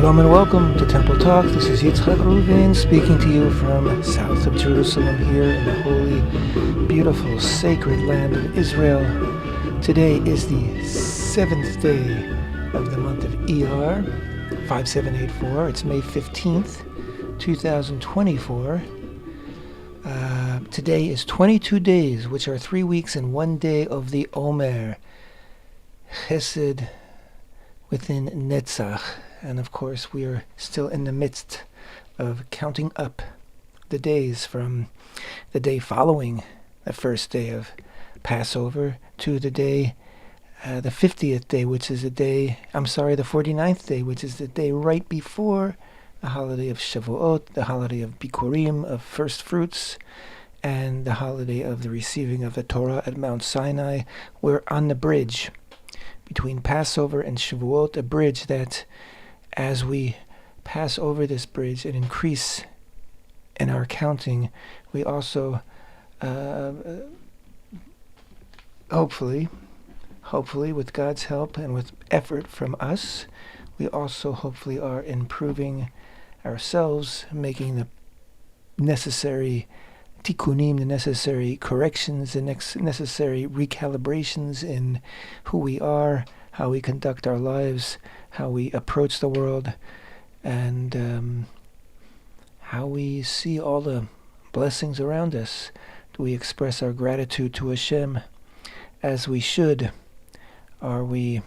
Shalom and welcome to Temple Talk. This is Yitzchak Reuven speaking to you from south of Jerusalem here in the holy, beautiful, sacred land of Israel. Today is the 7th day of the month of Iyar, 5784. It's May 15th, 2024. Today is 22 days, which are 3 weeks and 1 day of the omer, Chesed within Netzach. And of course, we are still in the midst of counting up the days from the day following the first day of Passover to the day, the 50th day, which is the 49th day, which is the day right before the holiday of Shavuot, the holiday of Bikurim, of first fruits, and the holiday of the receiving of the Torah at Mount Sinai. We're on the bridge between Passover and Shavuot, a bridge that, as we pass over this bridge and increase in our counting, we also hopefully with God's help and with effort from us, we also hopefully are improving ourselves, making the necessary tikkunim, the necessary corrections, the necessary recalibrations in who we are, how we conduct our lives, how we approach the world, and how we see all the blessings around us. Do we express our gratitude to Hashem as we should? Are we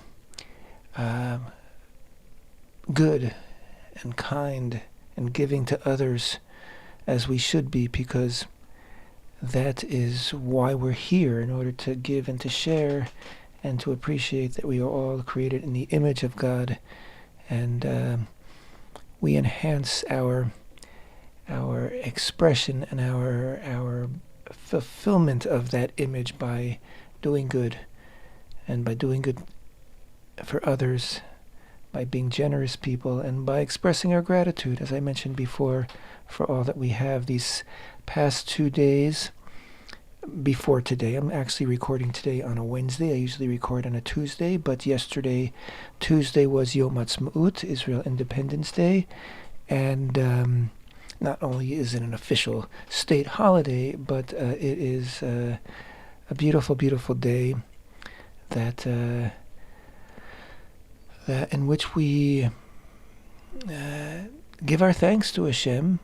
good and kind and giving to others as we should be? Because that is why we're here, in order to give and to share and to appreciate that we are all created in the image of God, and we enhance our expression and our fulfillment of that image by doing good, and by doing good for others, by being generous people, and by expressing our gratitude, as I mentioned before, for all that we have. These past 2 days before today, I'm actually recording today on a Wednesday. I usually record on a Tuesday, but Tuesday was Yom Atzma'ut, Israel Independence Day, and not only is it an official state holiday, but it is a beautiful, beautiful day that in which we give our thanks to Hashem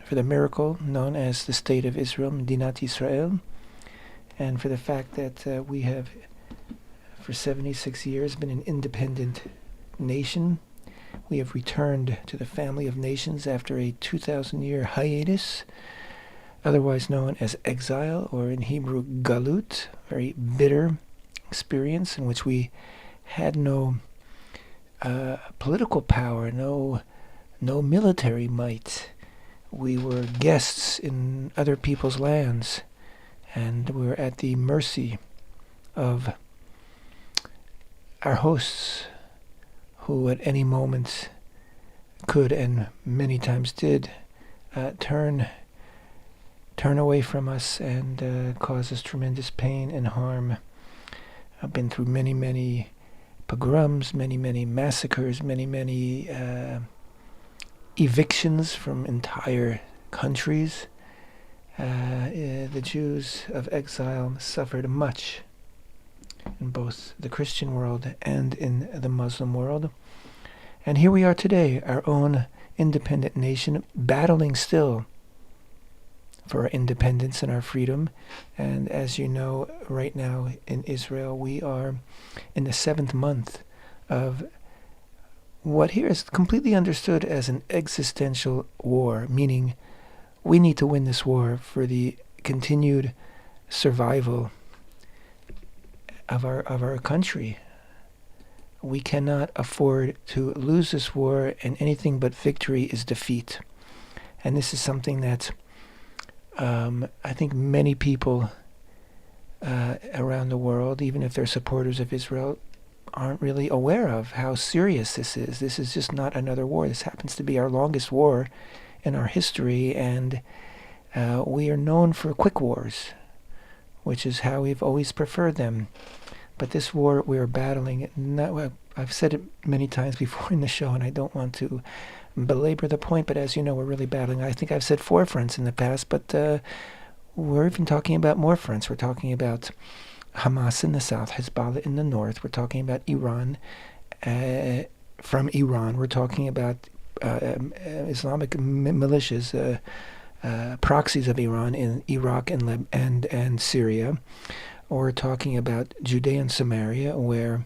for the miracle known as the State of Israel, Medinat Yisrael, and for the fact that we have, for 76 years, been an independent nation. We have returned to the family of nations after a 2,000-year hiatus, otherwise known as exile, or in Hebrew, galut, very bitter experience in which we had no political power, no military might. We were guests in other people's lands, and we were at the mercy of our hosts, who at any moment could, and many times did, turn away from us and cause us tremendous pain and harm. I've been through many, many pogroms, many, many massacres, many evictions from entire countries. The Jews of exile suffered much in both the Christian world and in the Muslim world. And here we are today, our own independent nation, battling still for our independence and our freedom. And as you know, right now in Israel, we are in the 7th month of what here is completely understood as an existential war, meaning we need to win this war for the continued survival of our country. We cannot afford to lose this war, and anything but victory is defeat. And this is something that I think many people around the world, even if they're supporters of Israel, aren't really aware of how serious this is. This is just not another war. This happens to be our longest war in our history, and we are known for quick wars, which is how we've always preferred them. But this war we are battling, I've said it many times before in the show, and I don't want to belabor the point, but as you know, we're really battling. I think I've said 4 fronts in the past, but we're even talking about more fronts. We're talking about Hamas in the south, Hezbollah in the north. We're talking about Iran. From Iran, we're talking about Islamic militias, proxies of Iran in Iraq and Syria. Or we're talking about Judea and Samaria, where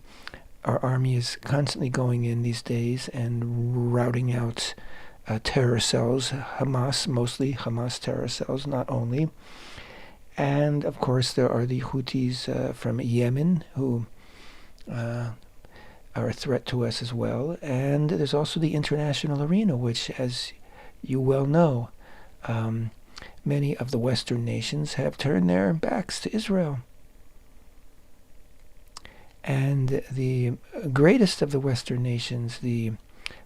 our army is constantly going in these days and routing out terror cells, Hamas, mostly Hamas terror cells, not only. And, of course, there are the Houthis from Yemen, who are a threat to us as well. And there's also the international arena, which, as you well know, many of the Western nations have turned their backs to Israel. And the greatest of the Western nations, the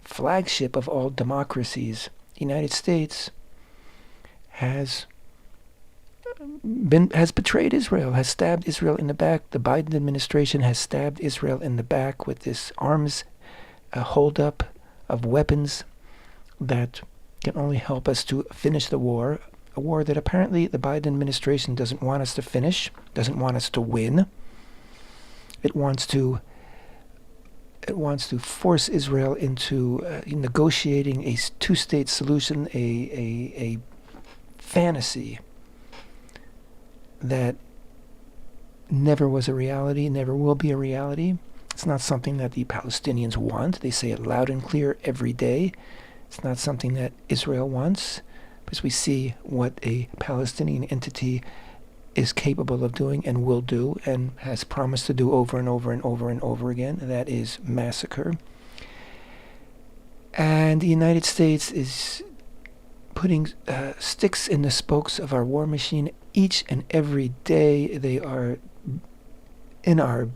flagship of all democracies, the United States, has betrayed Israel, has stabbed Israel in the back. The Biden administration has stabbed Israel in the back with this arms holdup of weapons that can only help us to finish the war, a war that apparently the Biden administration doesn't want us to finish, doesn't want us to win. It wants to force Israel into negotiating a 2-state solution, a fantasy that never was a reality, never will be a reality. It's not something that the Palestinians want. They say it loud and clear every day. It's not something that Israel wants, because we see what a Palestinian entity is capable of doing and will do and has promised to do over and over and over and over again. That is massacre. And the United States is putting sticks in the spokes of our war machine each and every day. They are in our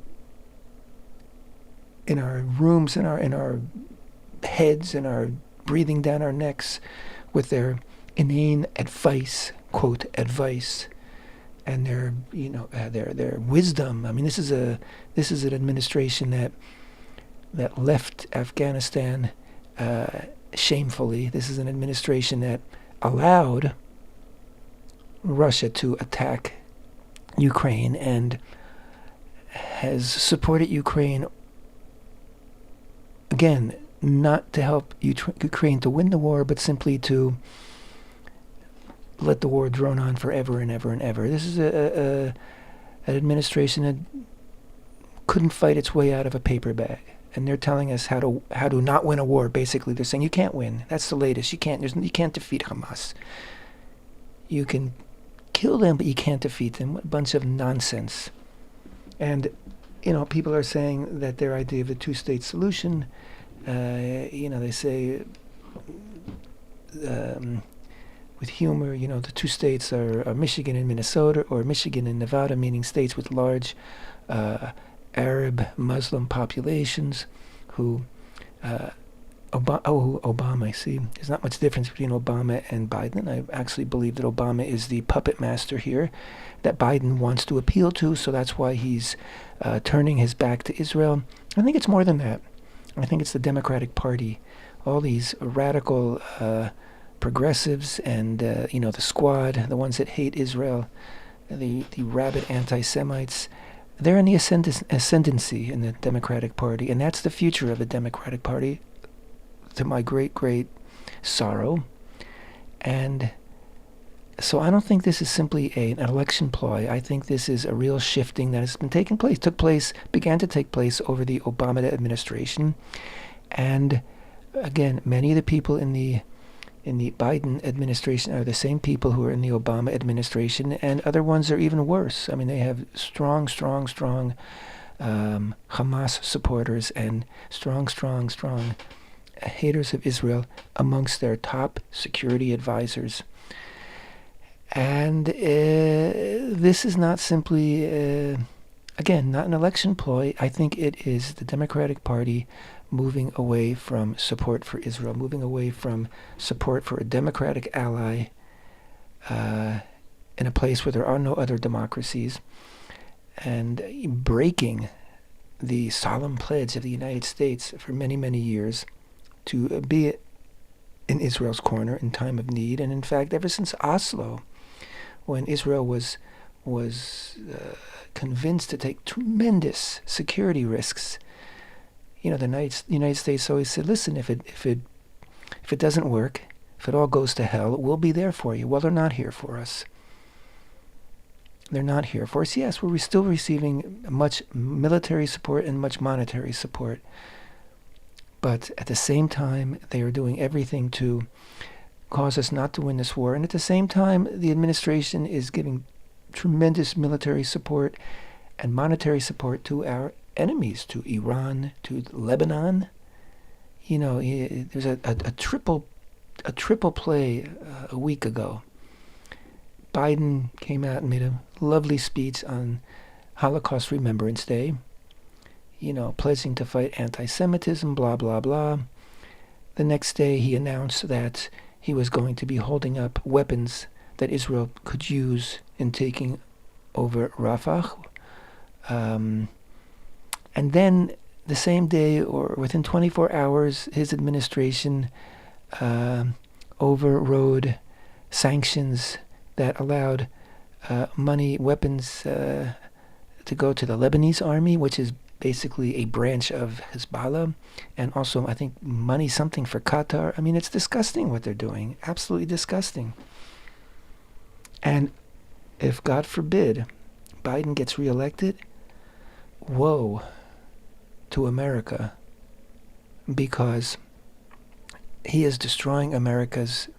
rooms, in our heads, in our breathing down our necks with their inane advice, quote, advice, and their wisdom. I mean, this is an administration that left Afghanistan shamefully. This is an administration that allowed Russia to attack Ukraine and has supported Ukraine, again, not to help Ukraine to win the war, but simply to let the war drone on forever and ever and ever. This is an administration that couldn't fight its way out of a paper bag, and they're telling us how to not win a war. Basically, they're saying you can't win. That's the latest. You can't defeat Hamas. You can kill them, but you can't defeat them. What a bunch of nonsense. And people are saying that their idea of a 2-state solution. They say. With humor, the 2 states are Michigan and Minnesota, or Michigan and Nevada, meaning states with large Arab Muslim populations who Obama, I see. There's not much difference between Obama and Biden. I actually believe that Obama is the puppet master here that Biden wants to appeal to, so that's why he's turning his back to Israel. I think it's more than that. I think it's the Democratic Party. All these radical progressives and the squad, the ones that hate Israel, the rabid anti-Semites, they're in the ascendancy in the Democratic Party, and that's the future of the Democratic Party, to my great, great sorrow. And so I don't think this is simply an election ploy. I think this is a real shifting that has been began to take place over the Obama administration. And again, many of the people in the Biden administration are the same people who are in the Obama administration, and other ones are even worse. I mean, they have strong Hamas supporters and strong haters of Israel amongst their top security advisors. And this is not simply, again, not an election ploy. I think it is the Democratic Party moving away from support for Israel, moving away from support for a democratic ally in a place where there are no other democracies, and breaking the solemn pledge of the United States for many, many years to be in Israel's corner in time of need. And in fact, ever since Oslo, when Israel was convinced to take tremendous security risks, the United States always said, "Listen, if it doesn't work, if it all goes to hell, we'll be there for you." Well, they're not here for us. They're not here for us. Yes, we're still receiving much military support and much monetary support. But at the same time, they are doing everything to cause us not to win this war. And at the same time, the administration is giving tremendous military support and monetary support to our enemies, to Iran, to Lebanon. There's a triple play a week ago. Biden came out and made a lovely speech on Holocaust Remembrance Day, pledging to fight anti-Semitism, blah, blah, blah. The next day he announced that he was going to be holding up weapons that Israel could use in taking over Rafah. And then the same day, or within 24 hours, his administration overrode sanctions that allowed weapons to go to the Lebanese army, which is basically a branch of Hezbollah, and also, I think, something for Qatar. I mean, it's disgusting what they're doing. Absolutely disgusting. And if, God forbid, Biden gets reelected, woe to America, because he is destroying America's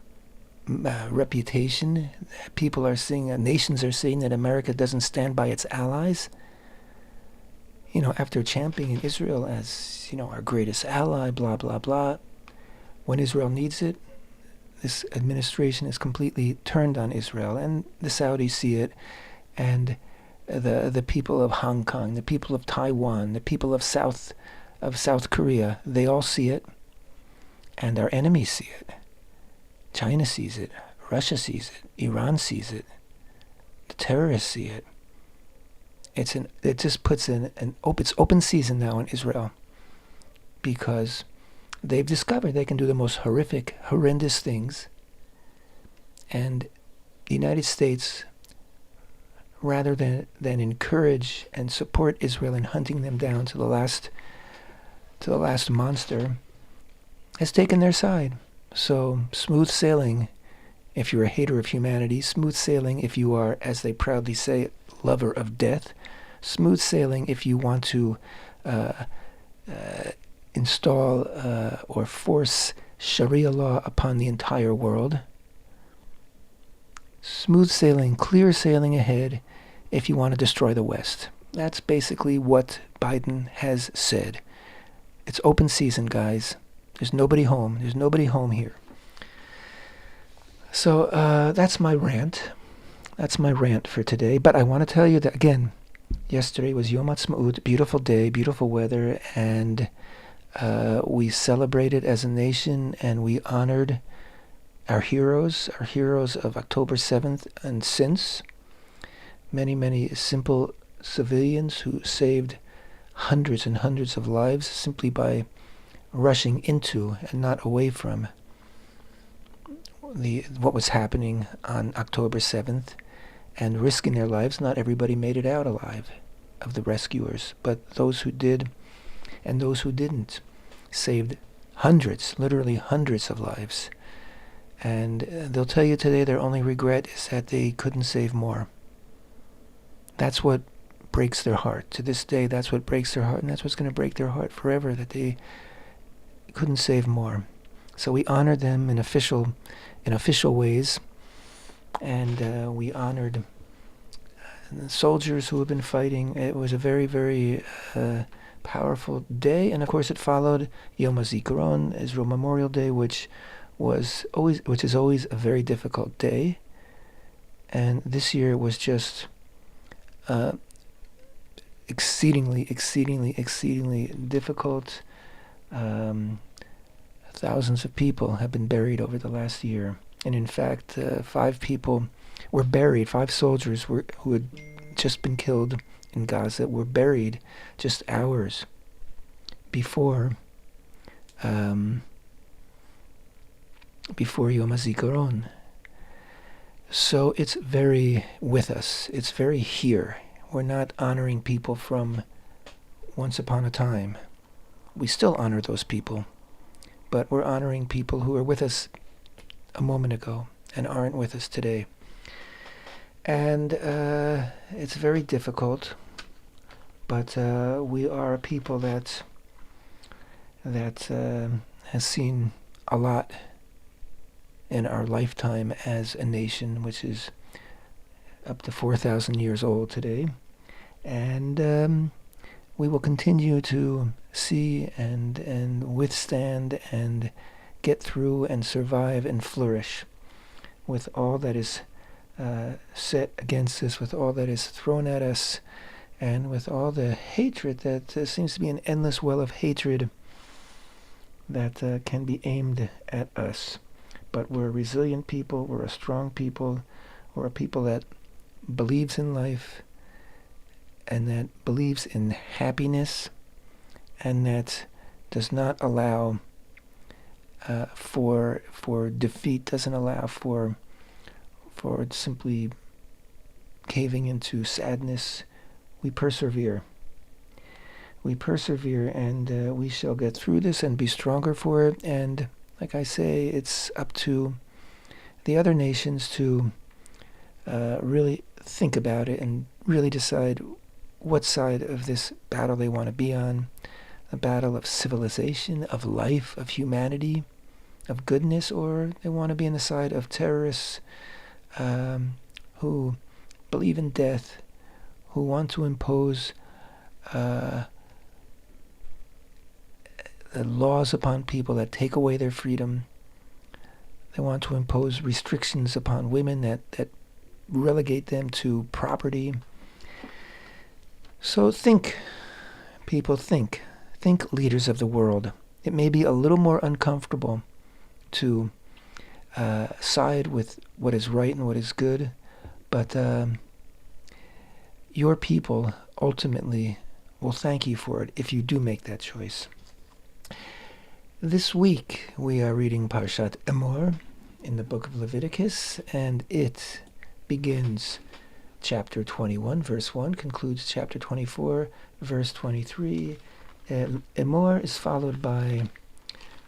reputation. People are seeing, nations are seeing that America doesn't stand by its allies. After championing Israel as, our greatest ally, blah, blah, blah. When Israel needs it, this administration is completely turned on Israel, and the Saudis see it, and the people of Hong Kong, the people of Taiwan, the people of South Korea, they all see it, and our enemies see it. China sees it, Russia sees it, Iran sees it, the terrorists see it. It just puts it's open season now in Israel, because they've discovered they can do the most horrendous things. And the United States, rather than encourage and support Israel in hunting them down to the last monster, has taken their side. So smooth sailing if you're a hater of humanity, smooth sailing if you are, as they proudly say, lover of death, smooth sailing if you want to install or force Sharia law upon the entire world. Smooth sailing, clear sailing ahead if you want to destroy the West. That's basically what Biden has said. It's open season, guys. There's nobody home. There's nobody home here. So that's my rant. That's my rant for today. But I want to tell you that, again, yesterday was Yom Atzma'ut, beautiful day, beautiful weather, and we celebrated as a nation, and we honored our heroes of October 7th and since. Many, many simple civilians who saved hundreds and hundreds of lives simply by rushing into and not away from what was happening on October 7th and risking their lives. Not everybody made it out alive of the rescuers, but those who did and those who didn't saved hundreds, literally hundreds of lives. And they'll tell you today their only regret is that they couldn't save more. That's what breaks their heart. To this day, that's what breaks their heart, and that's what's going to break their heart forever, that they couldn't save more. So we honored them in official ways, and we honored the soldiers who have been fighting. It was a very, very powerful day, and of course it followed Yom HaZikaron, Israel Memorial Day, which is always a very difficult day. And this year was just exceedingly difficult. Thousands of people have been buried over the last year. And in fact, 5 people were buried, 5 soldiers who had just been killed in Gaza were buried just hours before Yom HaZikaron. So it's very with us. It's very here. We're not honoring people from once upon a time. We still honor those people, but we're honoring people who were with us a moment ago and aren't with us today. And it's very difficult, but we are a people that has seen a lot in our lifetime as a nation, which is up to 4,000 years old today. And we will continue to see and withstand and get through and survive and flourish with all that is set against us, with all that is thrown at us, and with all the hatred that seems to be an endless well of hatred that can be aimed at us. But we're a resilient people, we're a strong people, we're a people that believes in life and that believes in happiness and that does not allow for defeat, doesn't allow for simply caving into sadness. We persevere. We persevere, and we shall get through this and be stronger for it. And like I say, it's up to the other nations to really think about it and really decide what side of this battle they want to be on. A battle of civilization, of life, of humanity, of goodness, or they want to be on the side of terrorists who believe in death, who want to impose laws upon people that take away their freedom. They want to impose restrictions upon women that relegate them to property. So think, people, think. Think, leaders of the world. It may be a little more uncomfortable to side with what is right and what is good, but your people ultimately will thank you for it if you do make that choice. This week we are reading Parashat Emor in the book of Leviticus, and it begins chapter 21, verse 1, concludes chapter 24, verse 23. Emor is followed by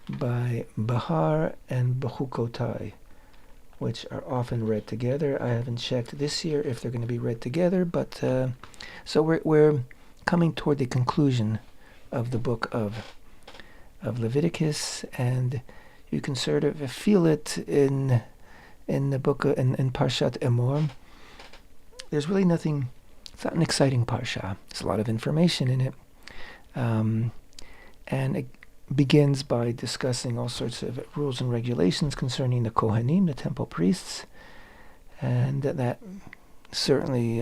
Bahar and Bechukotai, which are often read together. I haven't checked this year if they're going to be read together, but so we're coming toward the conclusion of the book of Leviticus, and you can sort of feel it in the book in Parashat Emor. There's really nothing. It's not an exciting parsha. There's a lot of information in it, and it begins by discussing all sorts of rules and regulations concerning the Kohanim, the temple priests, and that certainly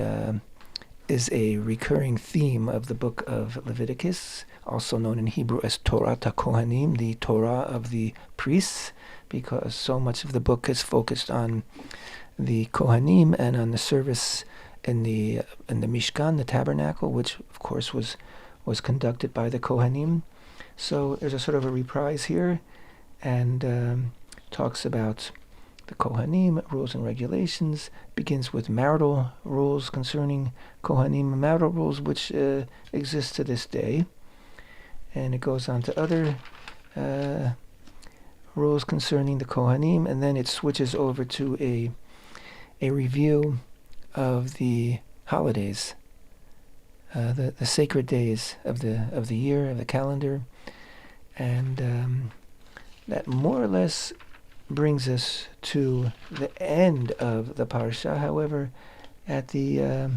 is a recurring theme of the book of Leviticus, also known in Hebrew as Torah Kohanim, the Torah of the priests, because so much of the book is focused on the Kohanim and on the service in the Mishkan, the tabernacle, which of course was conducted by the Kohanim. So there's a sort of a reprise here, and talks about the Kohanim, rules and regulations, begins with marital rules concerning Kohanim, marital rules which exist to this day, and it goes on to other rules concerning the Kohanim, and then it switches over to a review of the holidays, the sacred days of the year, of the calendar, and that more or less brings us to the end of the parsha. However, at the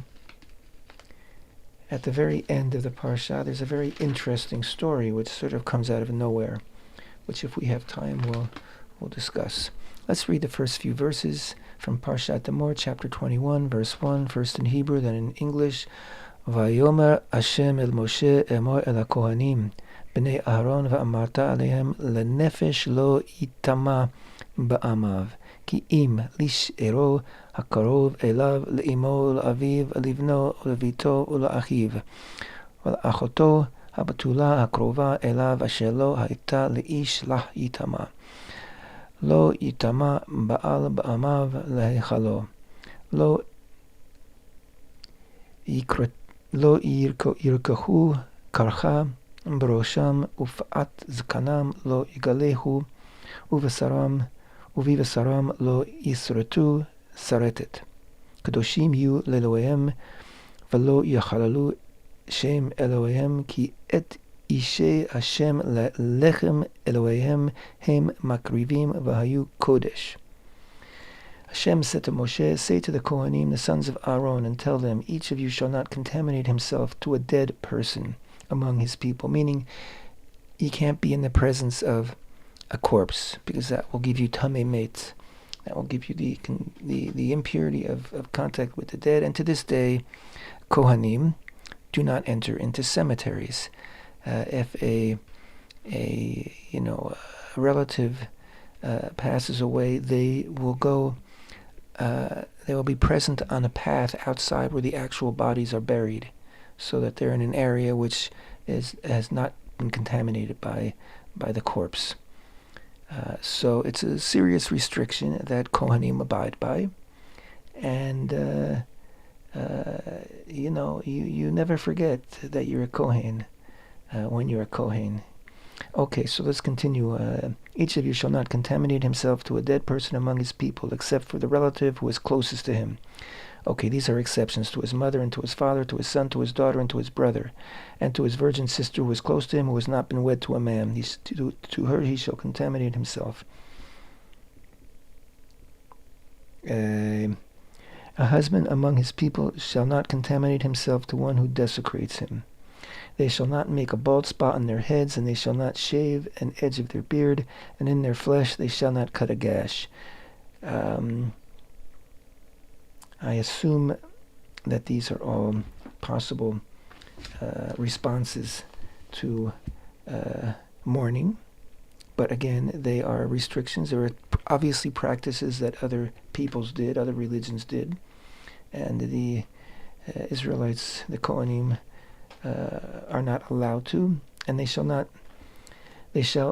very end of the parsha, there's a very interesting story which sort of comes out of nowhere, which if we have time we'll discuss. Let's read the first few verses from Parashat Emor, chapter 21, verse 1, first in Hebrew, then in English. Vayomer Hashem el Moshe emor el HaKohanim bnei Aaron va'amarta alehem lenefesh lo itama ba'amav. Ki im lish'ero hakarov elav le'imo le'aviv לבנו ולביתו ולאחיו ולאחותו הבתולה הקרובה אליו אשר לא הייתה לאיש לך יטמא. לא יטמא בעל בעמיו להיכלו. לא ירקחו קרחה בראשם ופאת זקנם לא יגלחו ובבשרם לא ישרטו שרטת. קדושים יהיו לאלוהיהם ולא יחללו שם אלוהיהם כי את אישי השם ללחם אלוהיהם הם מקריבים והיו קודש. Hashem said to Moshe, say to the Kohanim, the sons of Aaron, and tell them, each of you shall not contaminate himself to a dead person among his people, meaning you can't be in the presence of a corpse, because that will give you tamei met. That will give you the impurity of contact with the dead. And to this day, Kohanim do not enter into cemeteries. If a relative passes away, they will go. They will be present on a path outside where the actual bodies are buried, so that they're in an area which has not been contaminated by the corpse. So it's a serious restriction that Kohanim abide by, and you never forget that you're a Kohen when you're a Kohen. Okay, so let's continue. Each of you shall not contaminate himself to a dead person among his people, except for the relative who is closest to him. Okay, these are exceptions: to his mother, and to his father, to his son, to his daughter, and to his brother, and to his virgin sister who is close to him, who has not been wed to a man. To her he shall contaminate himself. A husband among his people shall not contaminate himself to one who desecrates him. They shall not make a bald spot on their heads, and they shall not shave an edge of their beard, and in their flesh they shall not cut a gash. I assume that these are all possible responses to mourning, but again, they are restrictions. There are obviously practices that other peoples did, other religions did, and the Israelites, the Kohanim, are not allowed to, and they shall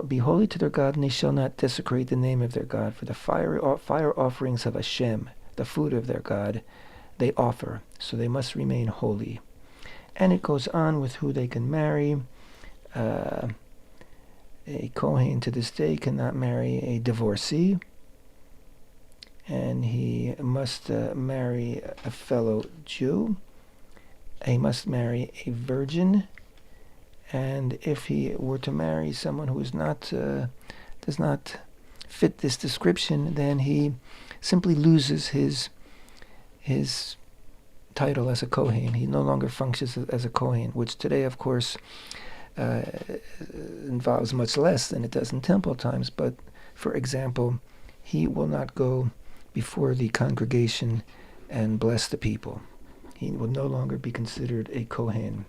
be holy to their God, and they shall not desecrate the name of their God. For the fire offerings of Hashem, the food of their God, they offer, so they must remain holy. And it goes on with who they can marry. A Kohen to this day cannot marry a divorcee, and he must marry a fellow Jew. He must marry a virgin, and if he were to marry someone who is does not fit this description, then he simply loses his title as a Kohen. He no longer functions as a Kohen, which today, of course, involves much less than it does in temple times. But, for example, he will not go before the congregation and bless the people. He will no longer be considered a Kohen.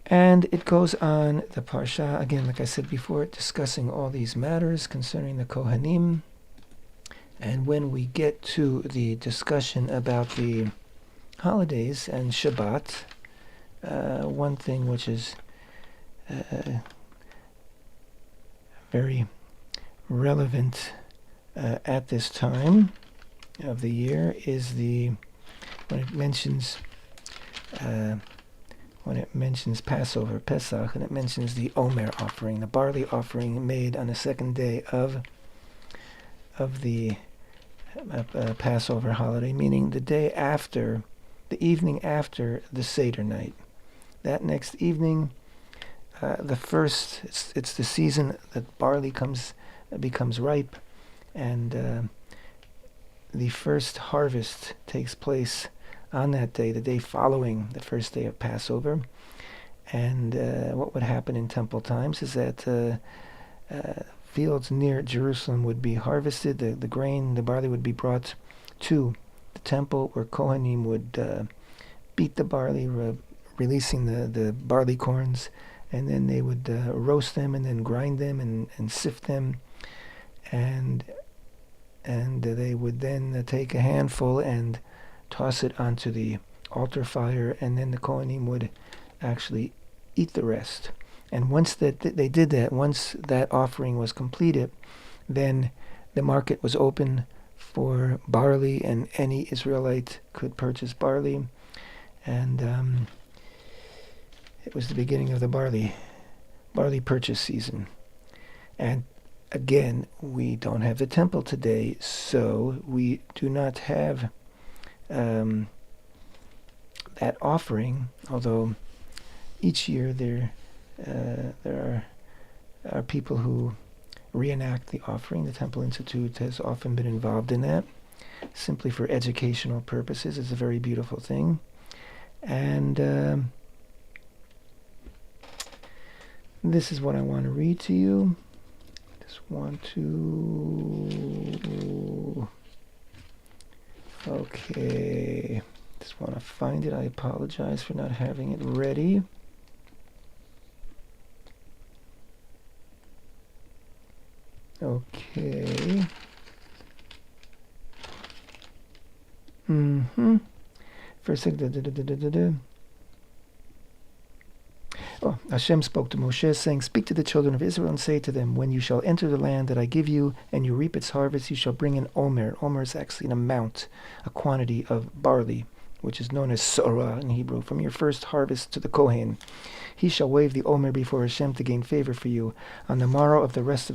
And it goes on, the Parsha, again, like I said before, discussing all these matters concerning the Kohanim. And when we get to the discussion about the holidays and Shabbat, one thing which is very relevant at this time of the year is when it mentions Passover, Pesach, and it mentions the omer offering, the barley offering made on the second day of the Passover holiday, meaning the evening after the Seder night. That next evening, it's the season that barley becomes ripe, and the first harvest takes place on that day, the day following the first day of Passover. And what would happen in temple times is that fields near Jerusalem would be harvested, the grain, the barley would be brought to the temple, where Kohanim would beat the barley, releasing the barley corns, and then they would roast them and then grind them and sift them. and they would then take a handful and toss it onto the altar fire, and then the Kohanim would actually eat the rest. And once that they did that, once that offering was completed, then the market was open for barley, and any Israelite could purchase barley. And it was the beginning of the barley purchase season. And again, we don't have the temple today, so we do not have that offering, although each year there are people who reenact the offering. The Temple Institute has often been involved in that, simply for educational purposes. It's a very beautiful thing. And this is what I want to read to you. Okay. Just want to find it. I apologize for not having it ready. Okay. First, Hashem spoke to Moshe, saying, "Speak to the children of Israel and say to them, when you shall enter the land that I give you, and you reap its harvest, you shall bring an omer." Omer is actually an amount, a quantity of barley, which is known as sorah in Hebrew, from your first harvest to the Kohen. He shall wave the omer before Hashem to gain favor for you. On the morrow of the rest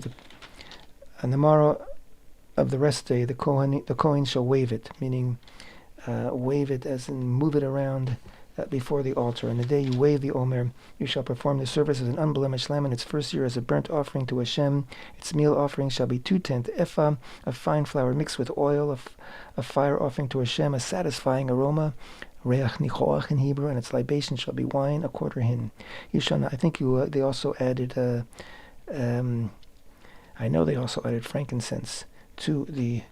day, the Kohen shall wave it, meaning wave it as in move it around before the altar. And the day you wave the omer, you shall perform the service as an unblemished lamb in its first year as a burnt offering to Hashem. Its meal offering shall be 2/10 ephah of fine flour mixed with oil, a fire offering to Hashem, a satisfying aroma, reach nichoach in Hebrew, and its libation shall be wine, a quarter hin. You shall not. I think they also added. I know they also added frankincense to the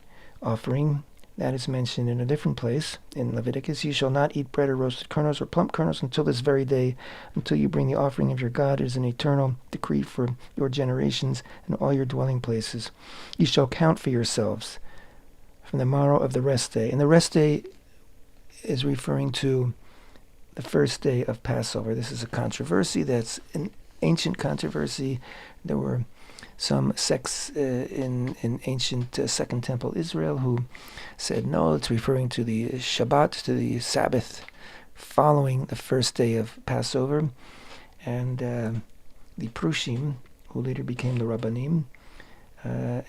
offering. That is mentioned in a different place in Leviticus. You shall not eat bread or roasted kernels or plump kernels until this very day, until you bring the offering of your God. It is an eternal decree for your generations and all your dwelling places. You shall count for yourselves from the morrow of the rest day. And the rest day is referring to the first day of Passover. This is a controversy that's an ancient controversy. There were some sects in ancient Second Temple Israel who said, no, it's referring to the Shabbat, to the Sabbath following the first day of Passover. And the Prushim, who later became the Rabbanim,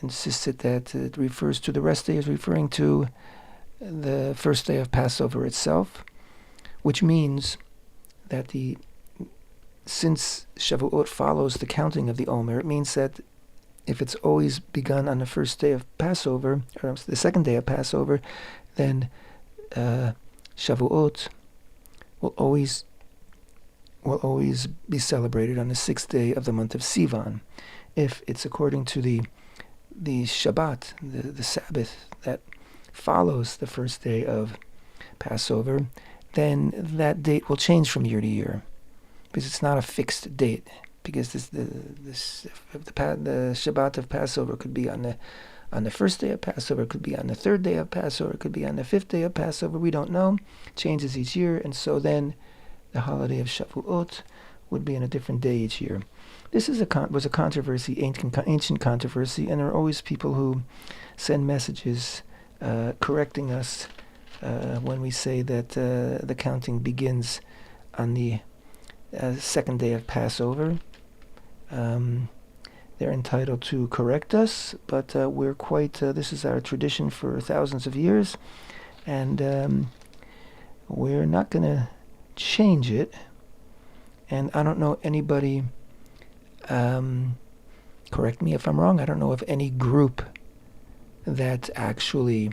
insisted that it refers to the rest day as referring to the first day of Passover itself, which means that since Shavuot follows the counting of the Omer, it means that if it's always begun on the first day of Passover, or the second day of Passover, then Shavuot will always be celebrated on the sixth day of the month of Sivan. If it's according to the Shabbat, the Sabbath that follows the first day of Passover, then that date will change from year to year, because it's not a fixed date. Because the Shabbat of Passover could be on the first day of Passover, could be on the third day of Passover, could be on the fifth day of Passover. We don't know. It changes each year, and so then the holiday of Shavuot would be on a different day each year. This was a controversy, ancient controversy, and there are always people who send messages correcting us when we say that the counting begins on the second day of Passover. They're entitled to correct us, but we're quite, this is our tradition for thousands of years, and we're not going to change it. And I don't know anybody, correct me if I'm wrong, I don't know of any group that actually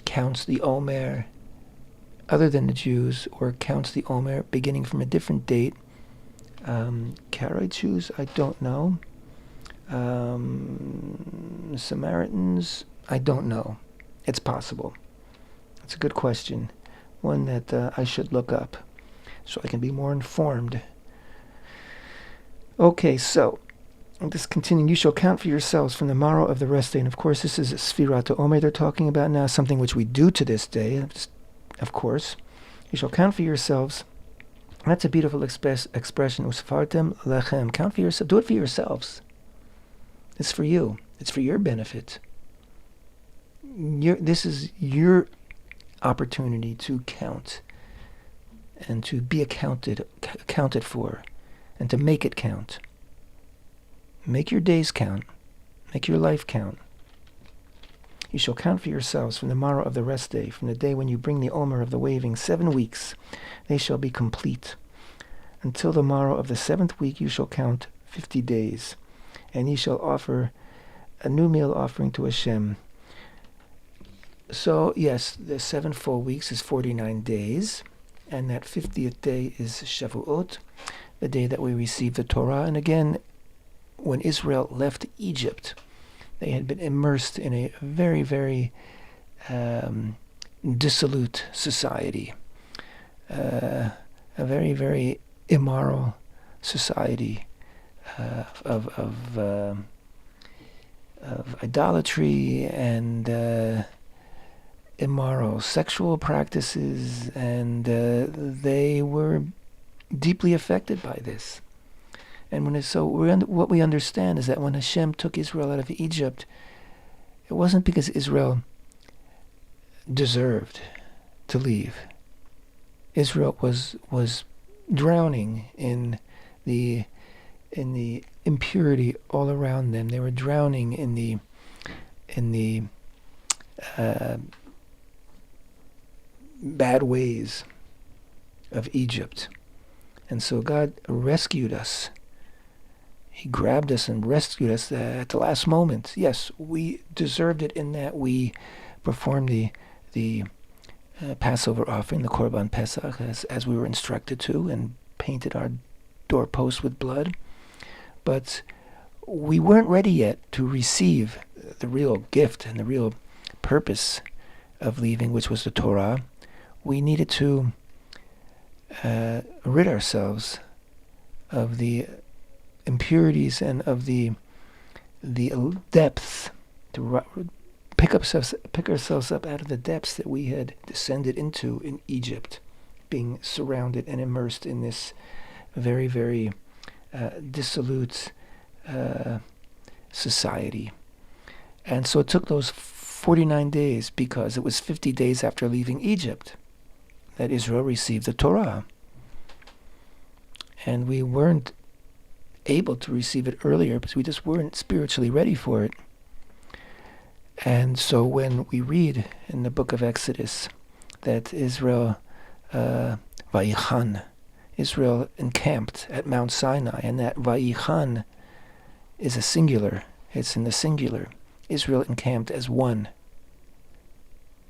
counts the Omer other than the Jews, or counts the Omer beginning from a different date. Karaite Jews, I don't know. Samaritans, I don't know. It's possible. It's a good question. One that I should look up so I can be more informed. Okay, so Just continuing, you shall count for yourselves from the morrow of the rest day. And of course, this is Sfirat Omer they're talking about now, something which we do to this day, of course. You shall count for yourselves. That's a beautiful expression. Usfartem lechem. Count for yourself. Do it for yourselves. It's for you. It's for your benefit. This is your opportunity to count and to be accounted for and to make it count. Make your days count. Make your life count. You shall count for yourselves from the morrow of the rest day, from the day when you bring the omer of the waving, 7 weeks. They shall be complete. Until the morrow of the 7th week you shall count 50 days. And ye shall offer a new meal offering to Hashem. So, yes, the 7 full weeks is 49 days. And that 50th day is Shavuot, the day that we receive the Torah. And again, when Israel left Egypt, they had been immersed in a very, very dissolute society, a very, very immoral society of idolatry and immoral sexual practices, and they were deeply affected by this. And what we understand is that when Hashem took Israel out of Egypt, it wasn't because Israel deserved to leave. Israel was drowning in the impurity all around them. They were drowning in the bad ways of Egypt. And so God rescued us. He grabbed us and rescued us at the last moment. Yes, we deserved it in that we performed the Passover offering, the Korban Pesach, as we were instructed to, and painted our doorposts with blood. But we weren't ready yet to receive the real gift and the real purpose of leaving, which was the Torah. We needed to rid ourselves of the impurities and of the depths, to pick ourselves up out of the depths that we had descended into in Egypt, being surrounded and immersed in this very, very dissolute society. And so it took those 49 days, because it was 50 days after leaving Egypt that Israel received the Torah. And we weren't able to receive it earlier because we just weren't spiritually ready for it. And so when we read in the book of Exodus that Israel, Vayichan, Israel encamped at Mount Sinai, and that Vayichan is a singular, it's in the singular. Israel encamped as one.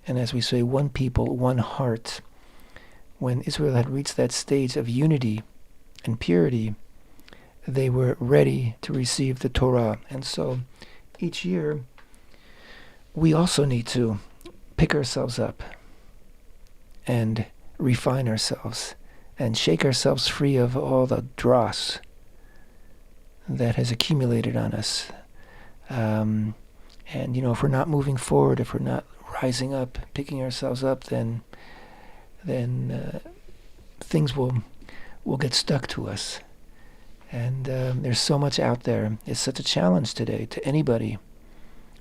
And as we say, one people, one heart. When Israel had reached that stage of unity and purity, they were ready to receive the Torah. And so each year we also need to pick ourselves up and refine ourselves and shake ourselves free of all the dross that has accumulated on us. And if we're not moving forward, if we're not rising up, picking ourselves up, then things will get stuck to us. And there's so much out there. It's such a challenge today to anybody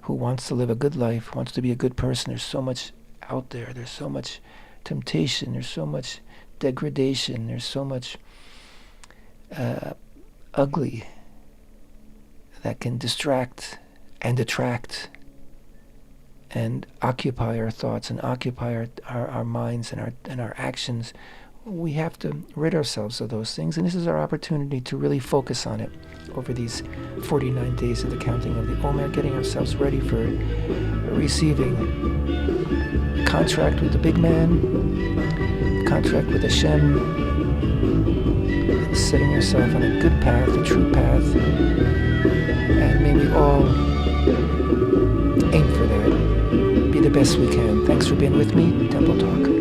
who wants to live a good life, wants to be a good person. There's so much out there. There's so much temptation. There's so much degradation. There's so much ugly that can distract and attract and occupy our thoughts and occupy our minds and our actions. We have to rid ourselves of those things, and this is our opportunity to really focus on it over these 49 days of the counting of the Omer, getting ourselves ready for receiving a contract with the big man, a contract with Hashem, and setting yourself on a good path, a true path, and may we all aim for that, be the best we can. Thanks for being with me, Temple Talk.